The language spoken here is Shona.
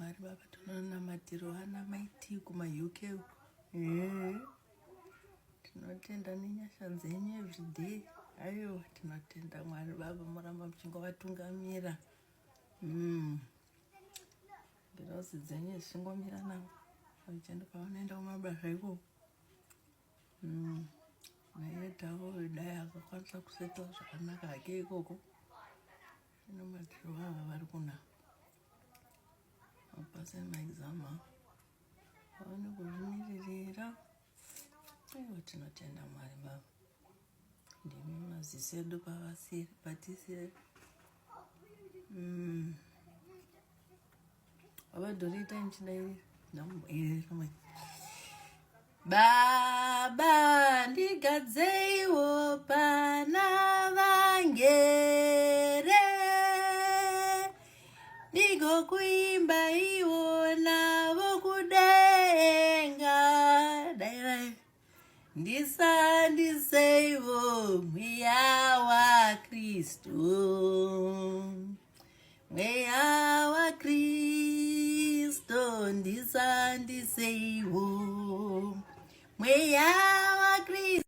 Mwari Baba tinonamatiro ana maiti kuma-UK. Tinotenda nenyasha dzenyu everyday. Ayo tinotenda Mwari Baba muramba muchingovatungamira. Birozi dzenyu zvichingomira navo vachienda pavanoenda kumabasa ikoko. Naiyetawo dai akakwanisa kusetwa zvakanaka hake ikoko. Inomatiro vava vari kuna mapasa emaexam vaone kuzvimiririra. Aiwa tinotenda Mwari Baba. Ndimi maziso edu patisiri. Wavadhorita nchidairi namwe. Baba ndigadzeiwo pana vangere ndigokuimba iwo navo kudenga dairai ndisandiseiwo mweya wa Kristu mweya wa Kristo ndisandiseiwo mweya